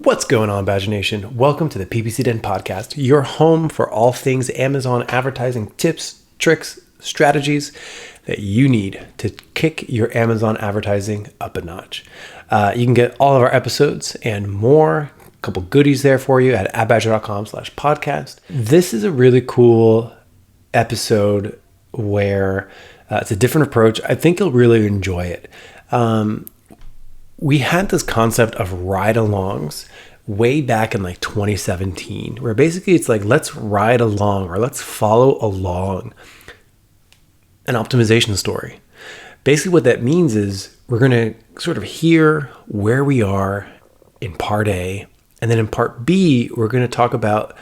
What's going on, Badger Nation? Welcome to the PPC Den podcast, your home for all things Amazon advertising tips, tricks, strategies that you need to kick your Amazon advertising up a notch. You can get all of our episodes and more, a couple goodies there for you at adbadger.com/podcast. This is a really cool episode where it's a different approach. I think you'll really enjoy it. We had this concept of ride-alongs way back in like 2017, where basically it's like, let's ride along or let's follow along an optimization story. Basically what that means is we're going to sort of hear where we are in part A, and then in part B, we're going to talk about,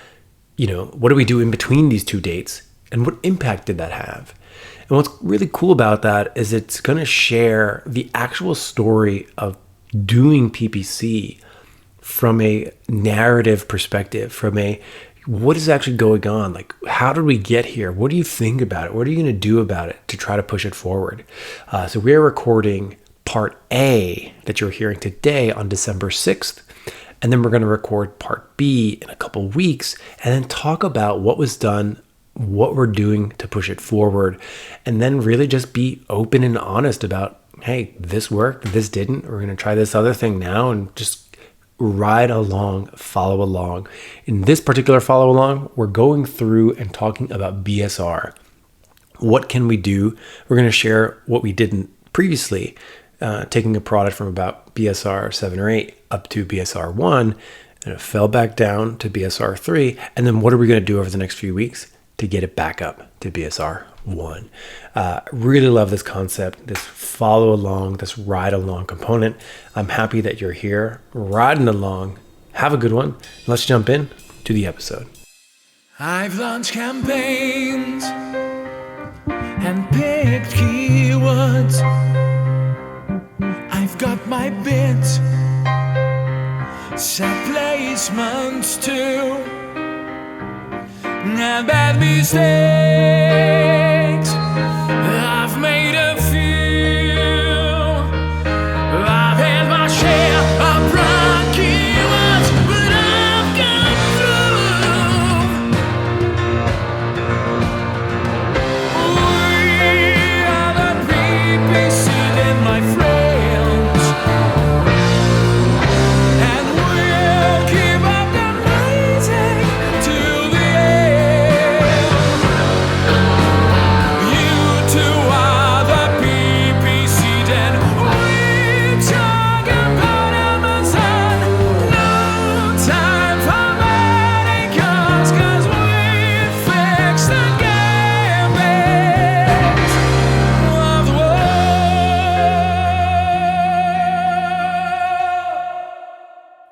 what do we do in between these two dates and what impact did that have? And what's really cool about that is it's going to share the actual story of doing PPC from a narrative perspective, from a what is actually going on? Like, how did we get here? What do you think about it? What are you going to do about it to try to push it forward? So we're recording part A that you're hearing today on December 6th. And then we're going to record part B in a couple weeks and then talk about what was done, what we're doing to push it forward, and then really just be open and honest about, hey, this worked, this didn't. We're going to try this other thing now and just ride along, follow along. In this particular follow along, we're going through and talking about BSR. What can we do? We're going to share what we did previously, taking a product from about BSR 7 or 8 up to BSR 1, and it fell back down to BSR 3. And then what are we going to do over the next few weeks to get it back up to BSR 1. Really love this concept, this follow along, this ride along component. I'm happy that you're here riding along. Have a good one. Let's jump in to the episode. I've launched campaigns and picked keywords. I've got my bids, set placements too. And bad mistakes, I've made a few. I've had my share of wrong keywords, but I've got through. We are the PPC Den, my friends, and we'll keep up the rising to the end. You two are the PPC Den. We talk about Amazon. No time for manicures, 'cause we fix the gambit of the world.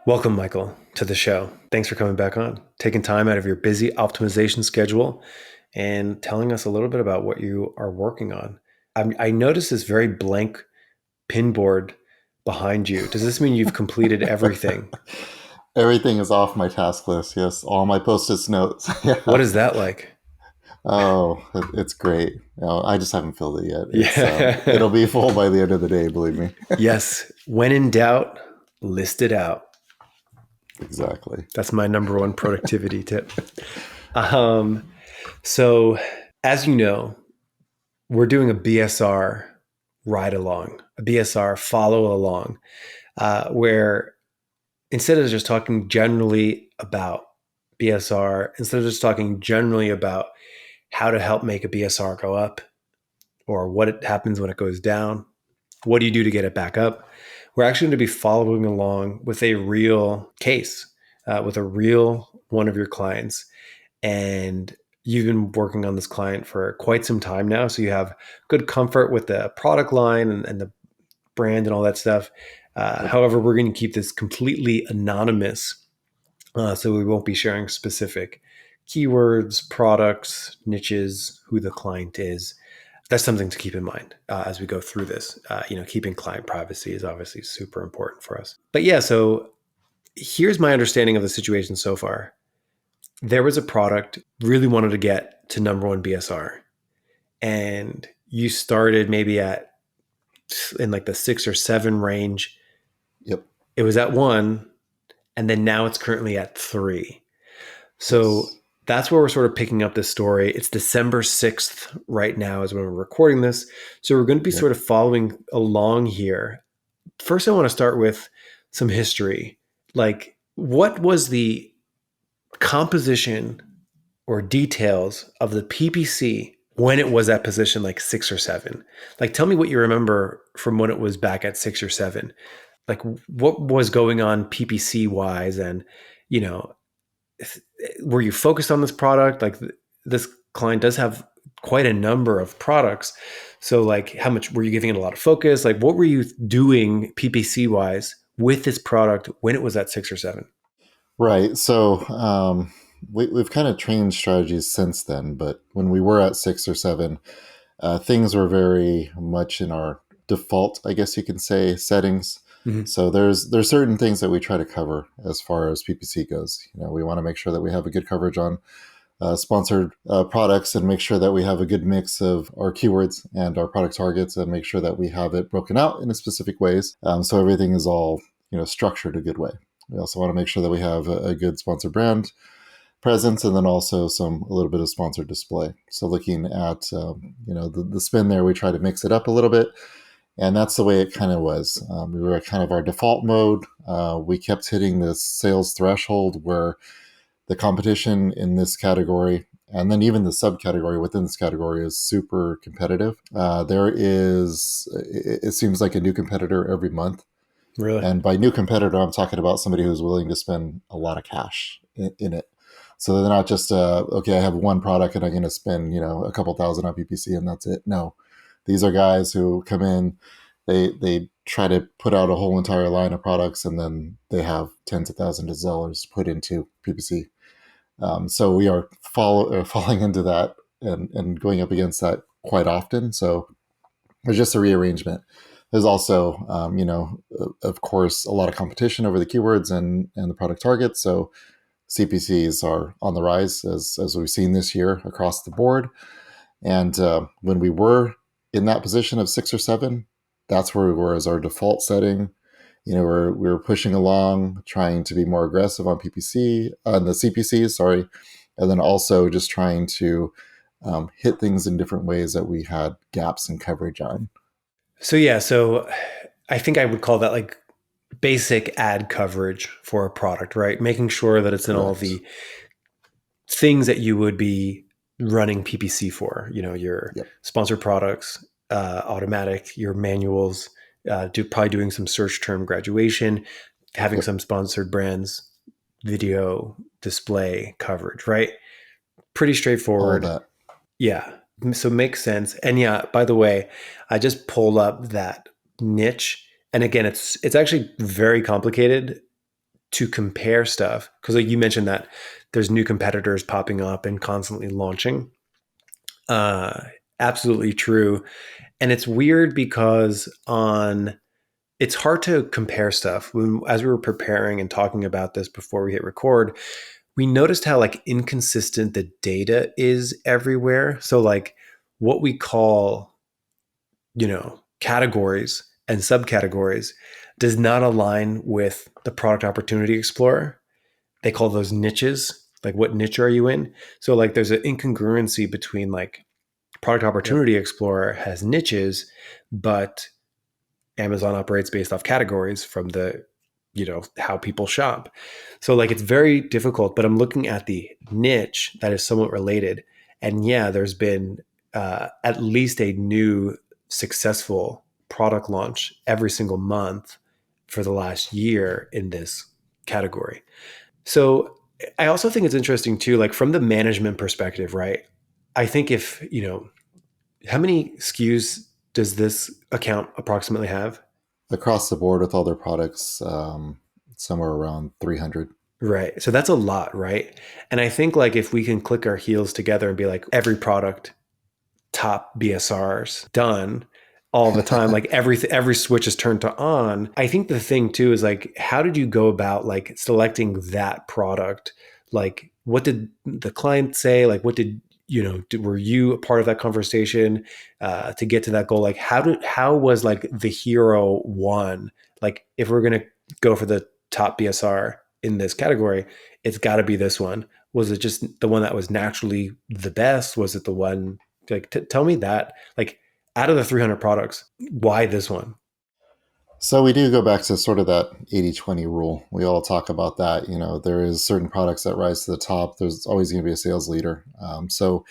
Welcome, Michael, to the show. Thanks for coming back on, taking time out of your busy optimization schedule and telling us a little bit about what you are working on. I noticed this very blank pinboard behind you. Does this mean you've completed everything? Everything is off my task list. Yes, all my post-it notes. Yeah. What is that like? Oh, it's great. No, I just haven't filled it yet. Yeah. It'll be full by the end of the day, believe me. Yes. When in doubt, list it out. Exactly. That's my number one productivity tip. So as you know, we're doing a BSR ride along, a BSR follow along, where instead of just talking generally about BSR, instead of just talking generally about how to help make a BSR go up or what happens when it goes down, what do you do to get it back up? We're actually going to be following along with a real case, with a real one of your clients. And you've been working on this client for quite some time now. So you have good comfort with the product line and the brand and all that stuff. However, we're going to keep this completely anonymous. So we won't be sharing specific keywords, products, niches, who the client is. That's something to keep in mind as we go through this. Keeping client privacy is obviously super important for us. But yeah, so here's my understanding of the situation so far. There was a product really wanted to get to number one BSR, and you started maybe in like the 6 or 7 range. Yep. It was at 1, and then now it's currently at 3. So Yes. that's where we're sort of picking up this story. It's December 6th right now is when we're recording this. So we're going to be Yep. sort of following along here. First, I want to start with some history. Like, what was the composition or details of the PPC when it was at position like 6 or 7? Like, tell me what you remember from when it was back at 6 or 7. Like, what was going on PPC wise, and you know, were you focused on this product? Like, this client does have quite a number of products, so like, how much were you giving it a lot of focus? Like, what were you doing PPC wise with this product when it was at 6 or 7? Right. So we've kind of changed strategies since then, but when we were at 6 or 7, things were very much in our default, I guess you can say, settings. Mm-hmm. So there's certain things that we try to cover as far as PPC goes. We want to make sure that we have a good coverage on sponsored products, and make sure that we have a good mix of our keywords and our product targets, and make sure that we have it broken out in a specific ways, so everything is all structured a good way. We also want to make sure that we have a good sponsored brand presence, and then also a little bit of sponsored display. So looking at the spin there, we try to mix it up a little bit, and that's the way it kind of was. We were at kind of our default mode. We kept hitting this sales threshold where the competition in this category, and then even the subcategory within this category, is super competitive. It seems like a new competitor every month. Really? And by new competitor, I'm talking about somebody who's willing to spend a lot of cash in it. So they're not just, okay, I have one product and I'm going to spend, a couple thousand on PPC and that's it. No, these are guys who come in, they try to put out a whole entire line of products, and then they have tens of thousands of dollars put into PPC. So we are falling into that and going up against that quite often. So there's just a rearrangement. There's also, of course, a lot of competition over the keywords and the product targets. So CPCs are on the rise, as we've seen this year across the board. And when we were in that position of 6 or 7, that's where we were as our default setting. We were pushing along, trying to be more aggressive on PPC, on the CPCs, sorry, and then also just trying to hit things in different ways that we had gaps in coverage on. So yeah, so I think I would call that like basic ad coverage for a product, right? Making sure that it's in all Correct. the things that you would be running PPC for, your Yep. sponsored products, automatic, your manuals, probably doing some search term graduation, having Yep. some sponsored brands, video, display coverage, right? Pretty All straightforward. that. Yeah. So makes sense. And yeah, by the way, I just pulled up that niche. And again, it's actually very complicated to compare stuff, because like you mentioned that there's new competitors popping up and constantly launching. Uh, Absolutely true. And it's weird because it's hard to compare stuff. As we were preparing and talking about this before we hit record, we noticed how like inconsistent the data is everywhere. So like what we call, categories and subcategories does not align with the product opportunity explorer. They call those niches. Like, what niche are you in? So like there's an incongruency between like product Yep. opportunity explorer has niches, but Amazon operates based off categories from the, how people shop. So like it's very difficult, but I'm looking at the niche that is somewhat related. And yeah, there's been at least a new successful product launch every single month for the last year in this category. So I also think it's interesting too, like from the management perspective, right? I think if, how many SKUs does this account approximately have? Across the board with all their products, somewhere around 300. Right. So that's a lot, right? And I think like if we can click our heels together and be like every product top BSRs done all the time, like every switch is turned to on. I think the thing too is like, how did you go about like selecting that product? Like, what did the client say? Like, what did were you a part of that conversation to get to that goal? Like, how was like the hero one? Like, if we're gonna go for the top BSR, in this category, it's got to be this one. Was it just the one that was naturally the best? Was it the one like tell me that, like, out of the 300 products, why this one? So we do go back to sort of that 80-20 rule. We all talk about that. There is certain products that rise to the top. There's always going to be a sales leader. So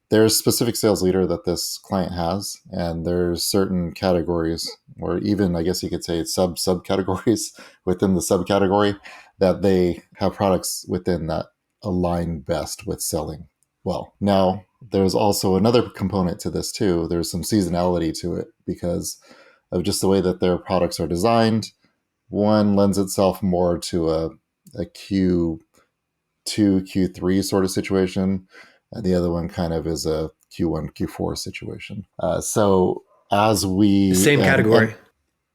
there's specific sales leader that this client has, and there's certain categories, or even I guess you could say subcategories within the subcategory, that they have products within that align best with selling well. Now, there's also another component to this too. There's some seasonality to it because of just the way that their products are designed. One lends itself more to a Q2, Q3 sort of situation. And the other one kind of is a Q1, Q4 situation. So as we... Same category.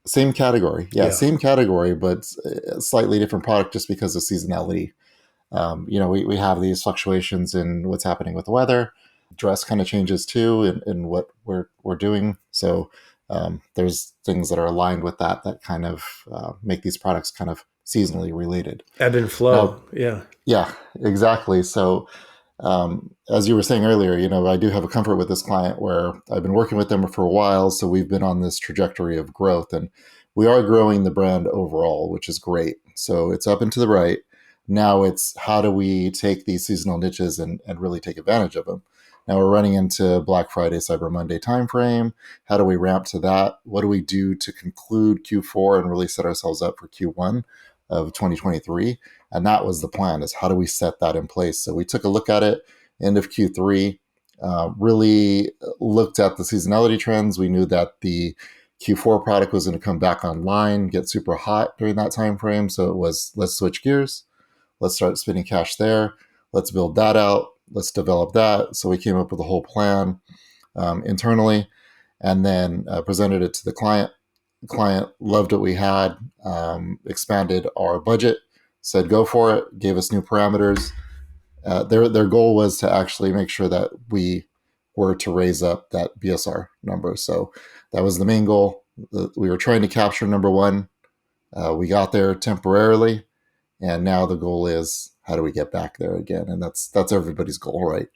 Same category. Yeah, Yeah. same category, but a slightly different product just because of seasonality. We have these fluctuations in what's happening with the weather. Dress kind of changes too in what we're doing. So there's things that are aligned with that kind of make these products kind of seasonally related. Ebb and flow. Yeah. Yeah, exactly. So as you were saying earlier, I do have a comfort with this client where I've been working with them for a while. So we've been on this trajectory of growth, and we are growing the brand overall, which is great. So it's up and to the right. Now it's how do we take these seasonal niches and really take advantage of them? Now we're running into Black Friday, Cyber Monday timeframe. How do we ramp to that? What do we do to conclude Q4 and really set ourselves up for Q1 of 2023? And that was the plan, is how do we set that in place? So we took a look at it end of Q3, really looked at the seasonality trends. We knew that the Q4 product was going to come back online, get super hot during that time frame. So it was, let's switch gears. Let's start spending cash there. Let's build that out. Let's develop that. So we came up with a whole plan internally, and then presented it to the client. The client loved what we had, expanded our budget, said go for it, gave us new parameters. Their goal was to actually make sure that we were to raise up that BSR number. So that was the main goal. We were trying to capture number one. We got there temporarily, and now the goal is how do we get back there again? And that's everybody's goal, right?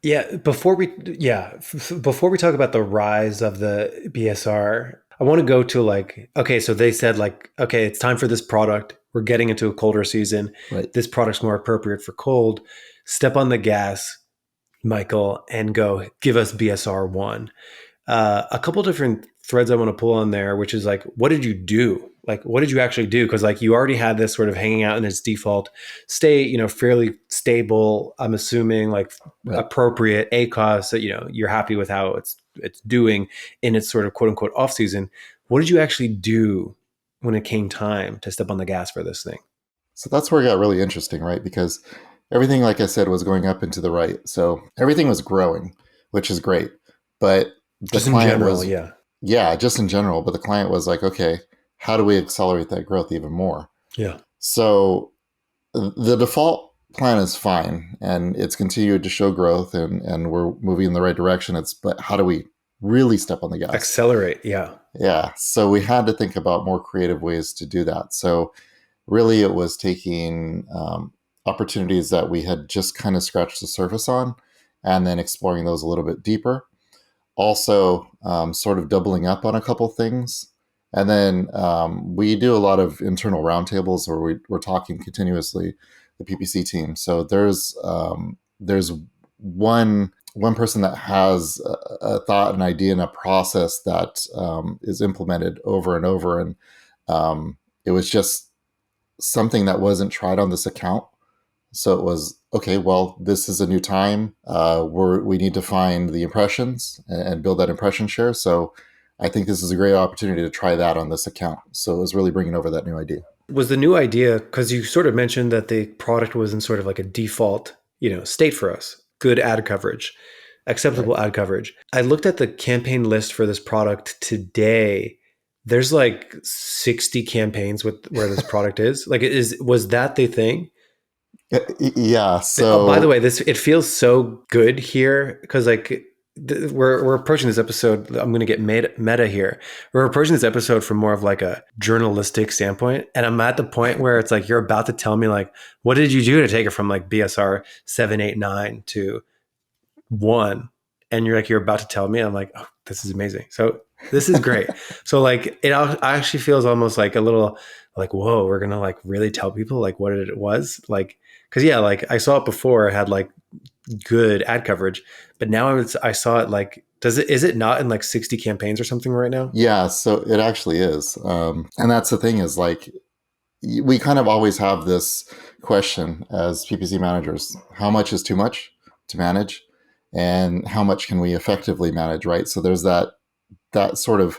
Yeah. Before we talk about the rise of the BSR, I want to go to like, okay, so they said like, okay, it's time for this product. We're getting into a colder season. Right. This product's more appropriate for cold. Step on the gas, Michael, and go give us BSR one. A couple different threads I want to pull on there, which is like, what did you do? Like, what did you actually do? Because like you already had this sort of hanging out in its default state, fairly stable. I'm assuming like Right. appropriate ACOS that you're happy with how it's doing in its sort of quote unquote off season. What did you actually do when it came time to step on the gas for this thing? So that's where it got really interesting, right? Because everything, like I said, was going up and to the right. So everything was growing, which is great. But the Just in client general, was, yeah. yeah, just in general. But the client was like, okay, how do we accelerate that growth even more? Yeah. So the default plan is fine, and it's continued to show growth, and we're moving in the right direction. But how do we really step on the gas? Accelerate, yeah. Yeah. So we had to think about more creative ways to do that. So really it was taking opportunities that we had just kind of scratched the surface on, and then exploring those a little bit deeper. Also, sort of doubling up on a couple things. And then we do a lot of internal roundtables where we're talking continuously, the PPC team. So there's one person that has a thought, an idea, and a process that is implemented over and over. And it was just something that wasn't tried on this account. So it was, okay, well, this is a new time. We need to find the impressions and build that impression share. So I think this is a great opportunity to try that on this account. So it was really bringing over that new idea. Was the new idea, because you sort of mentioned that the product was in sort of like a default, state for us, good ad coverage, acceptable ad coverage. I looked at the campaign list for this product today. There's like 60 campaigns where this product is. Like, was that the thing? Yeah. So by the way, it feels so good here because like we're approaching this episode. I'm going to get meta here. We're approaching this episode from more of like a journalistic standpoint, and I'm at the point where it's like you're about to tell me like, what did you do to take it from like BSR 789 to 1, and you're about to tell me. I'm like, oh, this is amazing. So this is great. So like it actually feels almost like a little like, whoa, we're gonna like really tell people like what it was like, because yeah, like I saw it before, it had like good ad coverage, but now I saw it like, is it not in like 60 campaigns or something right now? Yeah, so it actually is. And that's the thing is like, we kind of always have this question as PPC managers: how much is too much to manage, and how much can we effectively manage, right? So there's that sort of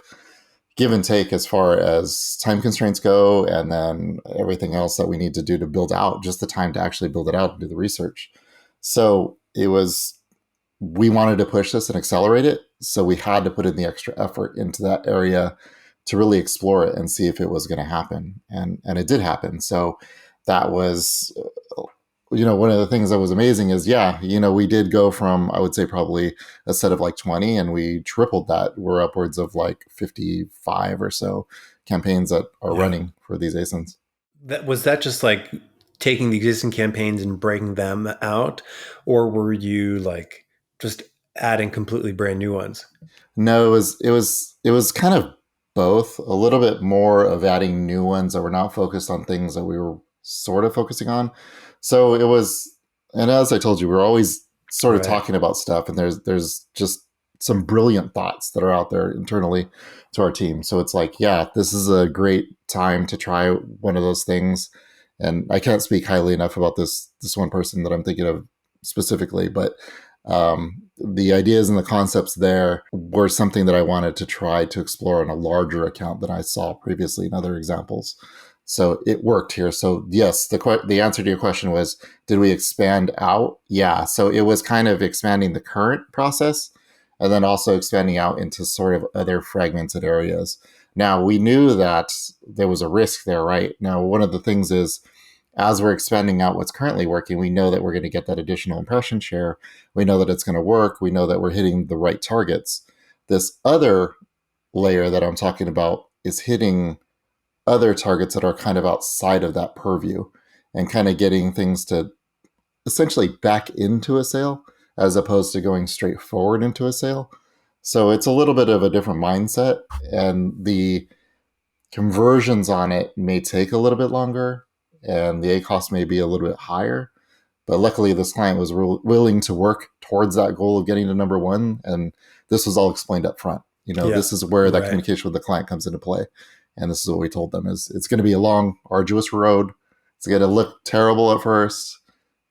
give and take as far as time constraints go, and then everything else that we need to do to build out, just the time to actually build it out and do the research. So we wanted to push this and accelerate it. So we had to put in the extra effort into that area to really explore it and see if it was going to happen. And it did happen. So that was, one of the things that was amazing is, we did go from, I would say probably a set of like 20, and we tripled that. We're upwards of like 55 or so campaigns that are running for these ASINs. Was that just like taking the existing campaigns and breaking them out, or were you like just adding completely brand new ones? No, it was kind of both. A little bit more of adding new ones that were not focused on things that we were sort of focusing on. So it was, and as I told you, we're always sort of talking about stuff, and there's just some brilliant thoughts that are out there internally to our team. So it's like, this is a great time to try one of those things. And I can't speak highly enough about this one person that I'm thinking of specifically, but the ideas and the concepts there were something that I wanted to try to explore on a larger account than I saw previously in other examples. So it worked here. So yes, the answer to your question was, did we expand out? Yeah. So it was kind of expanding the current process, and then also expanding out into sort of other fragmented areas. Now, we knew that there was a risk there, right? Now, one of the things is, as we're expanding out what's currently working, we know that we're going to get that additional impression share. We know that it's going to work. We know that we're hitting the right targets. This other layer that I'm talking about is hitting other targets that are kind of outside of that purview, and kind of getting things to essentially back into a sale as opposed to going straight forward into a sale. So it's a little bit of a different mindset, and the conversions on it may take a little bit longer, and the ACoS may be a little bit higher. But luckily, this client was willing to work towards that goal of getting to number one, and this was all explained up front. This is where that communication with the client comes into play. And this is what we told them: is it's going to be a long, arduous road. It's going to look terrible at first,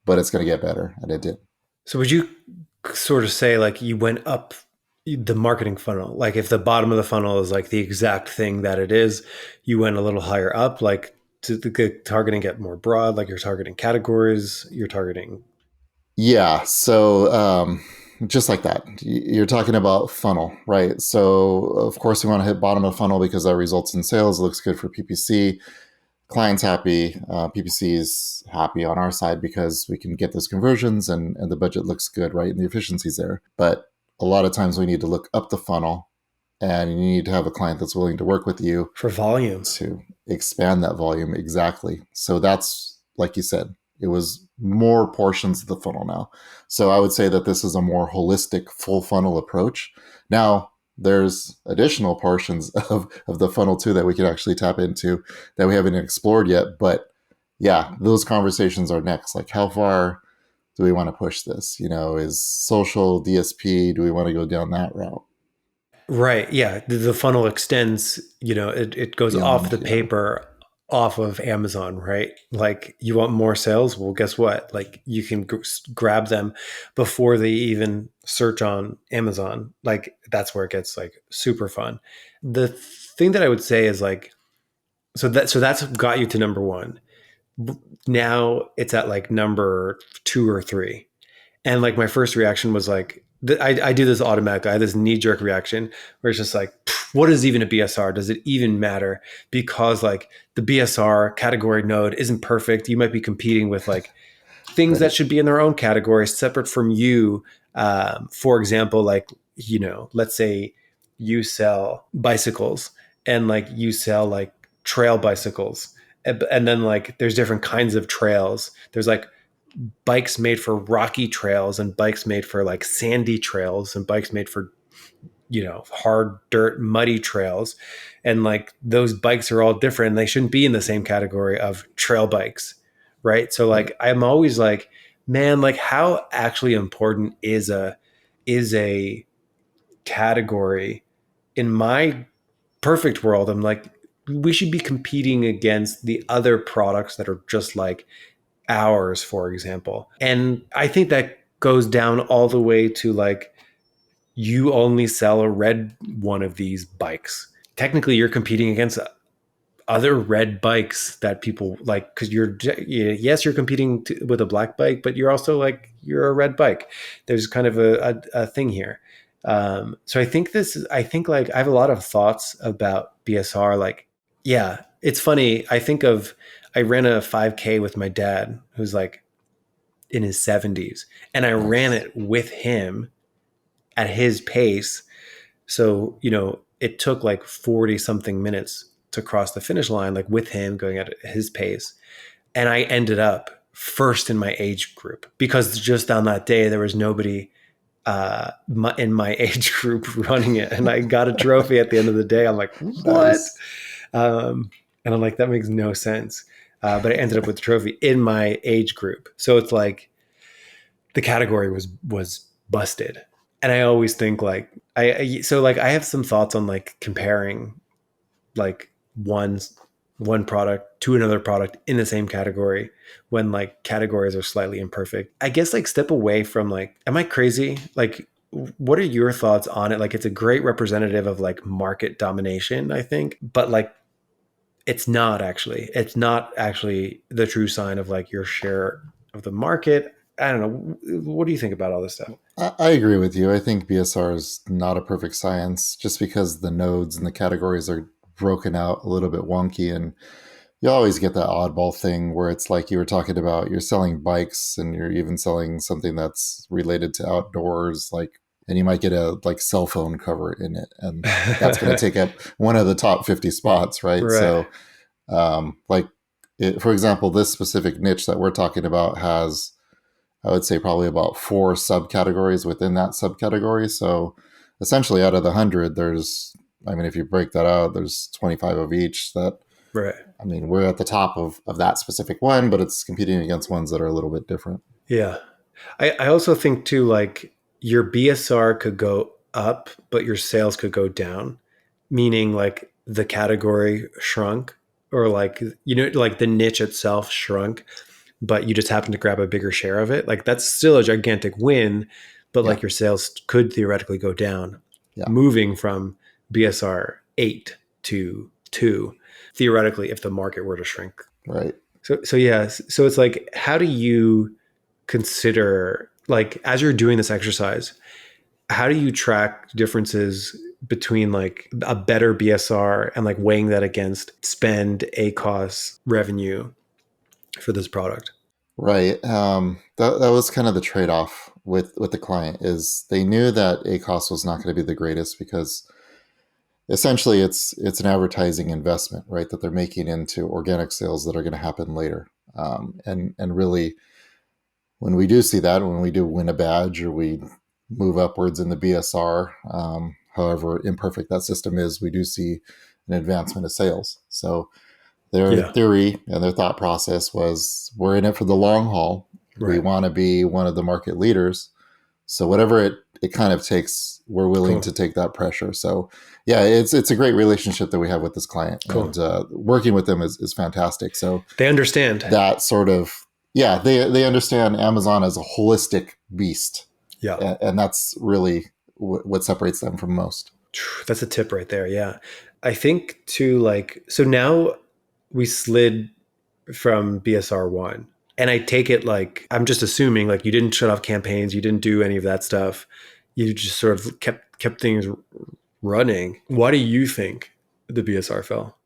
but it's going to get better. And it did. So would you sort of say like you went up the marketing funnel? Like if the bottom of the funnel is like the exact thing that it is, you went a little higher up, like to targeting get more broad, like you're targeting categories, you're targeting. Yeah. So just like that, you're talking about funnel, right? So of course we want to hit bottom of funnel because that results in sales. It looks good for PPC. Client's happy. PPC is happy on our side because we can get those conversions, and the budget looks good, right? And the efficiency's there. But a lot of times we need to look up the funnel, and you need to have a client that's willing to work with you for volume to expand that volume. Exactly. So that's, like you said, it was more portions of the funnel now. So I would say that this is a more holistic, full funnel approach. Now, there's additional portions of the funnel too that we can actually tap into that we haven't explored yet. But yeah, those conversations are next. Like, how far do we want to push this? Is social DSP, do we want to go down that route? Right. Yeah. The funnel extends, it goes off the paper, off of Amazon, right? Like you want more sales. Well, guess what? Like you can grab them before they even search on Amazon. Like that's where it gets like super fun. The thing that I would say is like, so that's got you to number one. Now it's at like number 2 or 3. And like my first reaction was like, I do this automatically. I have this knee-jerk reaction where it's just like, what is even a BSR? Does it even matter? Because like the BSR category node isn't perfect. You might be competing with like things that should be in their own category, separate from you. For example, like let's say you sell bicycles and like you sell like trail bicycles. And then like there's different kinds of trails. There's like bikes made for rocky trails and bikes made for like sandy trails and bikes made for hard dirt muddy trails, and like those bikes are all different and they shouldn't be in the same category of trail bikes, right? So like I'm always like, man, like how actually important is a category? In my perfect world, I'm like, we should be competing against the other products that are just like ours, for example. And I think that goes down all the way to like, you only sell a red one of these bikes. Technically, you're competing against other red bikes that people like, because you're competing with a black bike, but you're also like, you're a red bike. There's kind of a thing here. So I think like I have a lot of thoughts about BSR. Like, yeah, it's funny. I ran a 5K with my dad, who's like in his 70s, and I ran it with him at his pace. So, it took like 40 something minutes to cross the finish line, like with him going at his pace. And I ended up first in my age group because just on that day, there was nobody in my age group running it. And I got a trophy at the end of the day. I'm like, what? Nice. And I'm like, that makes no sense. But I ended up with the trophy in my age group. So it's like the category was busted. And I always think like, I have some thoughts on like comparing like one product to another product in the same category when like categories are slightly imperfect. I guess like step away from like, am I crazy? Like, what are your thoughts on it? Like, it's a great representative of like market domination, I think, but like, it's not actually the true sign of like your share of the market. I don't know. What do you think about all this stuff? I agree with you. I think BSR is not a perfect science just because the nodes and the categories are broken out a little bit wonky. And you always get that oddball thing where it's like you were talking about, you're selling bikes and you're even selling something that's related to outdoors, like, and you might get a like cell phone cover in it. And that's going to take up one of the top 50 spots, right? Right. So, for example, this specific niche that we're talking about has, I would say, probably about 4 subcategories within that subcategory. So essentially out of the 100, if you break that out, there's 25 of each that, Right. we're at the top of that specific one, but it's competing against ones that are a little bit different. Yeah. I also think too, like your BSR could go up, but your sales could go down, meaning like the category shrunk or like, like the niche itself shrunk, but you just happen to grab a bigger share of it. Like that's still a gigantic win, but like your sales could theoretically go down, moving from BSR 8 to 2, theoretically, if the market were to shrink. Right. So yeah. So it's like, how do you consider, like, as you're doing this exercise, how do you track differences between like a better BSR and like weighing that against spend, ACOS, revenue for this product? Right. That was kind of the trade-off with the client, is they knew that ACOS was not going to be the greatest because essentially it's an advertising investment, right, that they're making into organic sales that are going to happen later. And really, when we do see that, when we do win a badge or we move upwards in the BSR, however imperfect that system is, we do see an advancement of sales. So their theory and their thought process was, we're in it for the long haul. Right. We want to be one of the market leaders. So whatever it kind of takes, we're willing to take that pressure. So yeah, it's a great relationship that we have with this client. Cool. And working with them is fantastic. So they understand that sort of, they understand Amazon as a holistic beast. Yeah. And that's really what separates them from most. That's a tip right there. Yeah. I think too, like, so now we slid from BSR 1. And I take it like, I'm just assuming like you didn't shut off campaigns, you didn't do any of that stuff. You just sort of kept things running. Why do you think the BSR fell?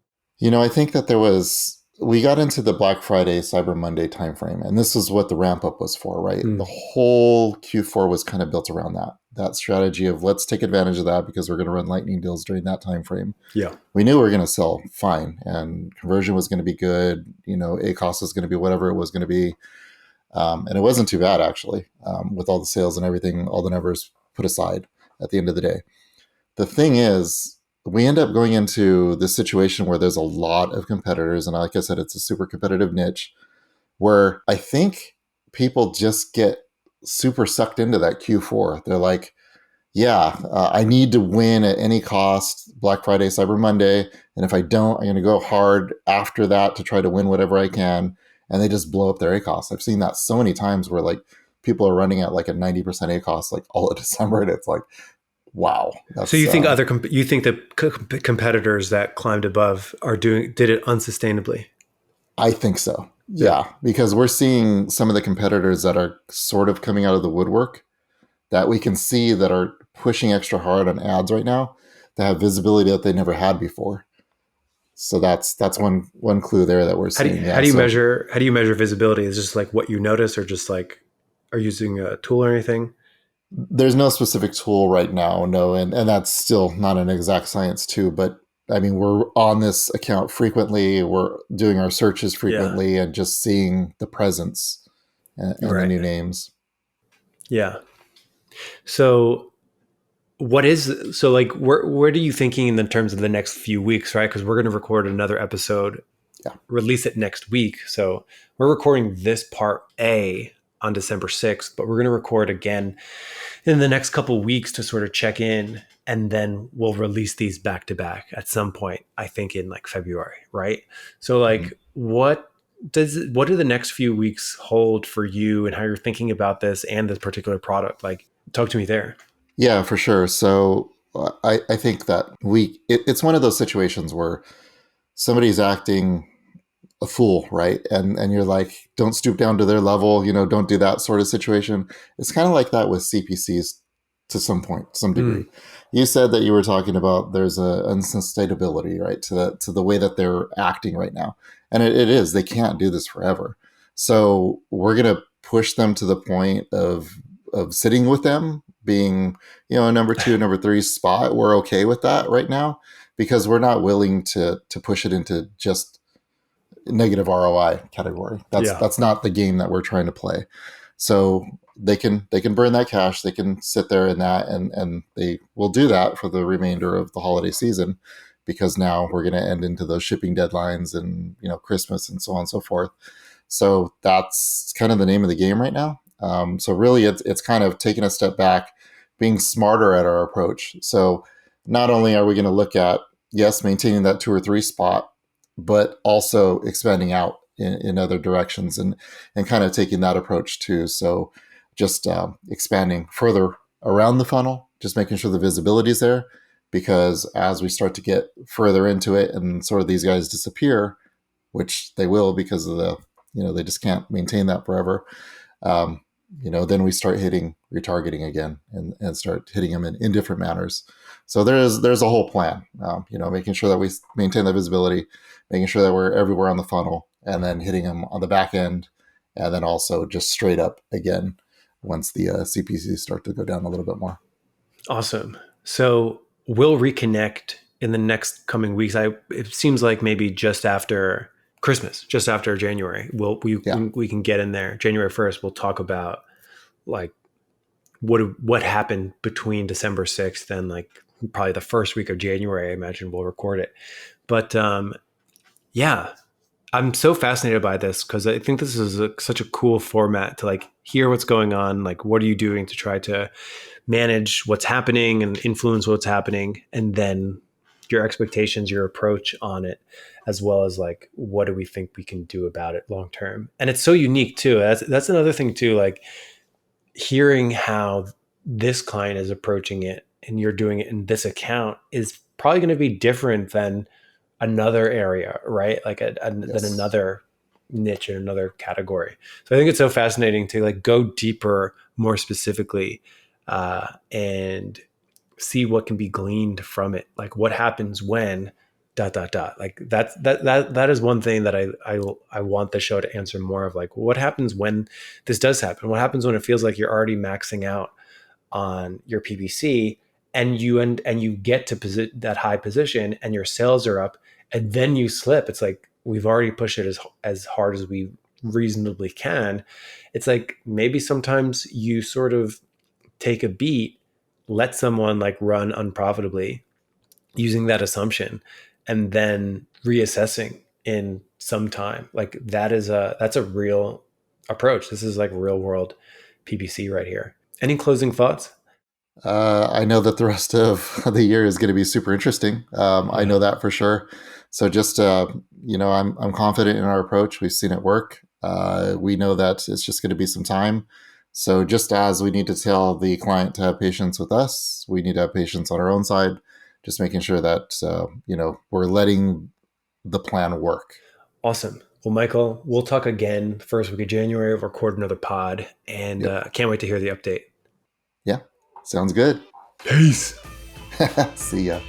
I think that there was we got into the Black Friday, Cyber Monday timeframe, and this is what the ramp up was for, right? Mm. The whole Q4 was kind of built around that strategy of let's take advantage of that because we're going to run lightning deals during that time frame. Yeah. We knew we were going to sell fine, and conversion was going to be good. ACOS was going to be whatever it was going to be, and it wasn't too bad actually, with all the sales and everything, all the numbers put aside at the end of the day. The thing is, we end up going into this situation where there's a lot of competitors, and like I said, it's a super competitive niche where I think people just get super sucked into that Q4. They're like, yeah, I need to win at any cost Black Friday, Cyber Monday. And if I don't, I'm going to go hard after that to try to win whatever I can. And they just blow up their ACOS. I've seen that so many times where like people are running at like a 90% ACOS like all of December. And it's like, wow. So you think you think the competitors that climbed above did it unsustainably? I think so. Yeah, because we're seeing some of the competitors that are sort of coming out of the woodwork that we can see that are pushing extra hard on ads right now that have visibility that they never had before. So that's one clue there that we're seeing. How do you measure visibility? Is it just like what you notice, or just like are you using a tool or anything? There's no specific tool right now, no, and that's still not an exact science too. But I mean, we're on this account frequently. We're doing our searches frequently, and just seeing the presence and the new names. Yeah. So what are you thinking in the terms of the next few weeks, right? Because we're going to record another episode, release it next week. So we're recording this part A on December 6th, but we're going to record again in the next couple of weeks to sort of check in, and then we'll release these back to back at some point, I think in like February, right? So like what do the next few weeks hold for you and how you're thinking about this and this particular product? Like, talk to me there. Yeah, for sure. So I think that it's one of those situations where somebody's acting a fool, right? And you're like, don't stoop down to their level, don't do that sort of situation. It's kind of like that with CPCs to some point, some degree. You said that you were talking about there's a unsustainability, right, to the way that they're acting right now. And it is, they can't do this forever. So we're going to push them to the point of sitting with them being, a number 2, number 3 spot. We're okay with that right now because we're not willing to push it into just negative ROI category. That's not the game that we're trying to play. So they can burn that cash. They can sit there in that, and they will do that for the remainder of the holiday season, because now we're going to end into those shipping deadlines and Christmas and so on and so forth. So that's kind of the name of the game right now. So really, it's kind of taking a step back, being smarter at our approach. So not only are we going to look at maintaining that 2 or 3 spot, but also expanding out in other directions and kind of taking that approach too. So just expanding further around the funnel, just making sure the visibility is there, because as we start to get further into it and sort of these guys disappear, which they will because of the, they just can't maintain that forever. Then we start hitting retargeting again and start hitting them in different manners. So there's a whole plan, making sure that we maintain the visibility, making sure that we're everywhere on the funnel, and then hitting them on the back end, and then also just straight up again once the CPCs start to go down a little bit more. Awesome. So we'll reconnect in the next coming weeks. It seems like maybe just after Christmas, just after January, we can get in there. January 1st, we'll talk about like what happened between December 6th and like probably the first week of January. I imagine we'll record it. But I'm so fascinated by this because I think this is such a cool format to like hear what's going on. Like, what are you doing to try to manage what's happening and influence what's happening, and then your expectations, your approach on it, as well as like, what do we think we can do about it long term? And it's so unique too. That's another thing too, like hearing how this client is approaching it and you're doing it in this account is probably going to be different than another area, right? Like than another niche in another category. So I think it's so fascinating to like go deeper, more specifically, and see what can be gleaned from it. Like what happens when dot dot dot. Like that is one thing that I want the show to answer more of. Like, what happens when this does happen? What happens when it feels like you're already maxing out on your PPC, and you get to that high position and your sales are up, and then you slip? It's like, we've already pushed it as hard as we reasonably can. It's like, maybe sometimes you sort of take a beat, let someone like run unprofitably using that assumption, and then reassessing in some time. Like, that's a real approach. This is like real world PPC right here. Any closing thoughts? I know that the rest of the year is going to be super interesting. I Yeah. know that for sure. So just I'm confident in our approach. We've seen it work. We know that it's just going to be some time. So just as we need to tell the client to have patience with us, we need to have patience on our own side. Just making sure that we're letting the plan work. Awesome. Well, Michael, we'll talk again first week of January. We'll record another pod, and Yep. I can't wait to hear the update. Yeah. Sounds good. Peace. See ya.